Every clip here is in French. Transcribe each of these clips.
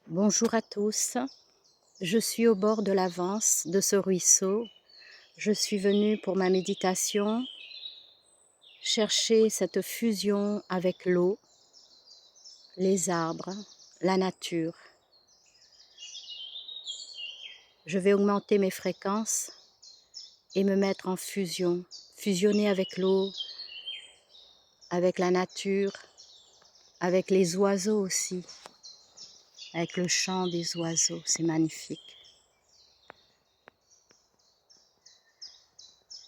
Bonjour à tous, je suis au bord de l'Avance, de ce ruisseau. Je suis venue pour ma méditation chercher cette fusion avec l'eau, les arbres, la nature. Je vais augmenter mes fréquences et me mettre en fusion, fusionner avec l'eau, avec la nature, avec les oiseaux aussi, avec le chant des oiseaux, c'est magnifique.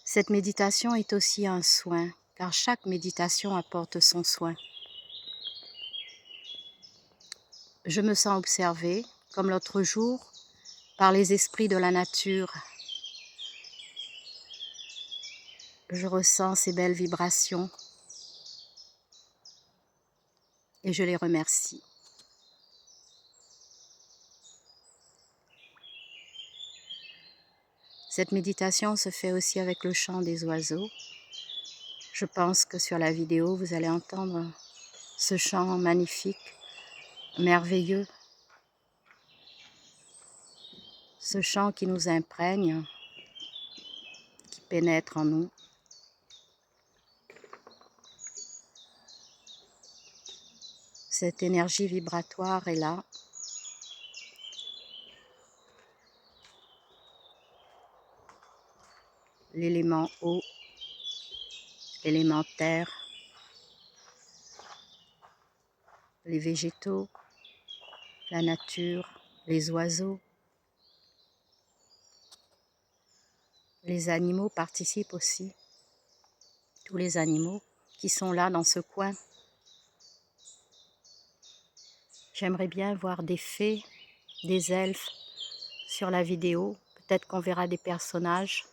Cette méditation est aussi un soin, car chaque méditation apporte son soin. Je me sens observée, comme l'autre jour, par les esprits de la nature. Je ressens ces belles vibrations et je les remercie. Cette méditation se fait aussi avec le chant des oiseaux. Je pense que sur la vidéo, vous allez entendre ce chant magnifique, merveilleux. Ce chant qui nous imprègne, qui pénètre en nous. Cette énergie vibratoire est là. L'élément eau, l'élément terre, les végétaux, la nature, les oiseaux. Les animaux participent aussi, tous les animaux qui sont là dans ce coin. J'aimerais bien voir des fées, des elfes sur la vidéo. Peut-être qu'on verra des personnages,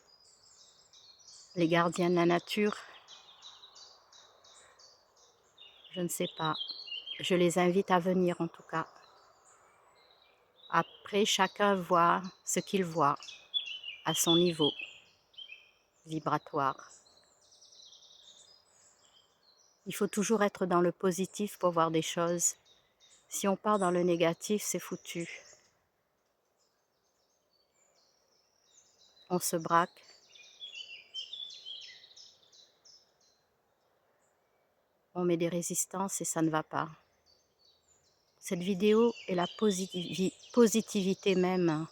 les gardiens de la nature. Je ne sais pas. Je les invite à venir en tout cas. Après, chacun voit ce qu'il voit à son niveau vibratoire. Il faut toujours être dans le positif pour voir des choses. Si on part dans le négatif, c'est foutu. On se braque. On met des résistances et ça ne va pas. Cette vidéo est la positivité même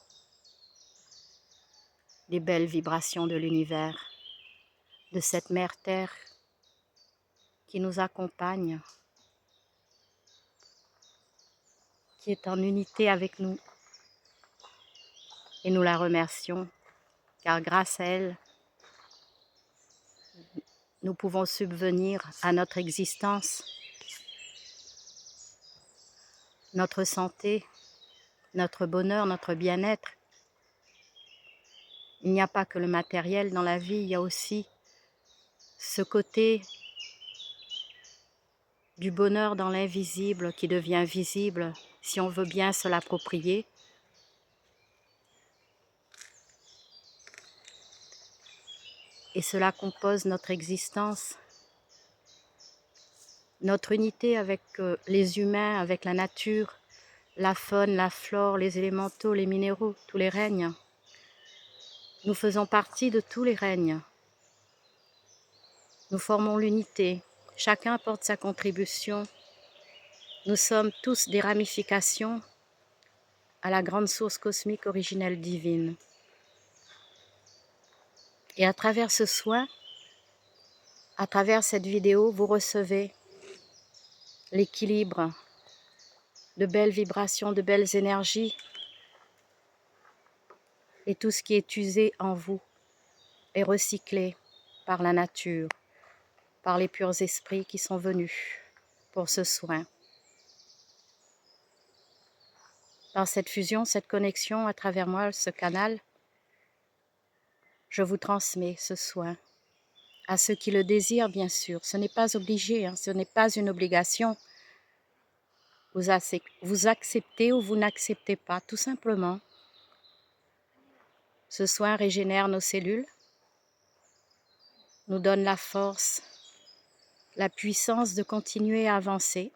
des belles vibrations de l'univers, de cette mère Terre qui nous accompagne, qui est en unité avec nous. Et nous la remercions, car grâce à elle, nous pouvons subvenir à notre existence, notre santé, notre bonheur, notre bien-être. Il n'y a pas que le matériel dans la vie, il y a aussi ce côté du bonheur dans l'invisible qui devient visible si on veut bien se l'approprier. Et cela compose notre existence, notre unité avec les humains, avec la nature, la faune, la flore, les élémentaux, les minéraux, tous les règnes. Nous faisons partie de tous les règnes. Nous formons l'unité. Chacun apporte sa contribution. Nous sommes tous des ramifications à la grande source cosmique originelle divine. Et à travers ce soin, à travers cette vidéo, vous recevez l'équilibre, de belles vibrations, de belles énergies, et tout ce qui est usé en vous est recyclé par la nature, par les purs esprits qui sont venus pour ce soin. Par cette fusion, cette connexion à travers moi, ce canal, je vous transmets ce soin. À ceux qui le désirent, bien sûr. Ce n'est pas obligé, ce n'est pas une obligation. Vous acceptez ou vous n'acceptez pas, tout simplement. Ce soin régénère nos cellules, nous donne la force, la puissance de continuer à avancer.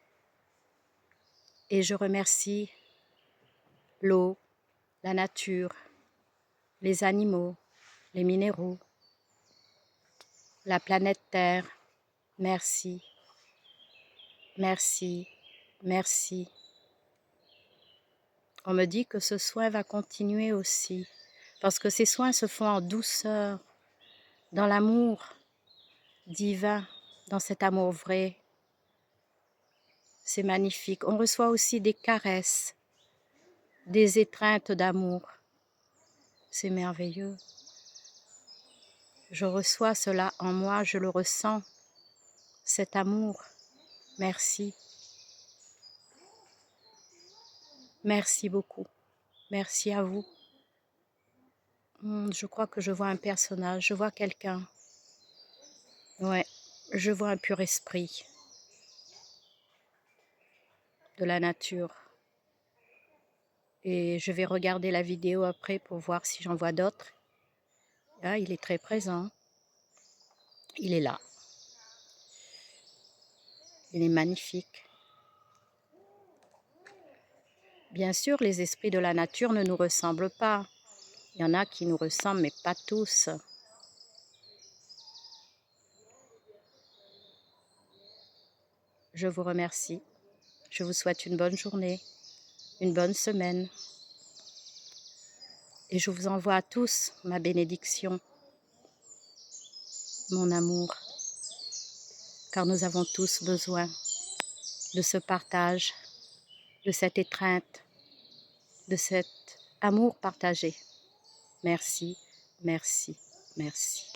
Et je remercie l'eau, la nature, les animaux, les minéraux, la planète Terre. Merci, merci, merci. On me dit que ce soin va continuer aussi, parce que ces soins se font en douceur, dans l'amour divin, dans cet amour vrai. C'est magnifique. On reçoit aussi des caresses, des étreintes d'amour. C'est merveilleux. Je reçois cela en moi, je le ressens, cet amour. Merci. Merci beaucoup. Merci à vous. Je crois que je vois un personnage, je vois quelqu'un. Ouais, je vois un pur esprit de la nature. Et je vais regarder la vidéo après pour voir si j'en vois d'autres. Ah, il est très présent. Il est là. Il est magnifique. Bien sûr, les esprits de la nature ne nous ressemblent pas. Il y en a qui nous ressemblent, mais pas tous. Je vous remercie. Je vous souhaite une bonne journée, une bonne semaine. Et je vous envoie à tous ma bénédiction, mon amour, car nous avons tous besoin de ce partage, de cette étreinte, de cet amour partagé. Merci, merci, merci.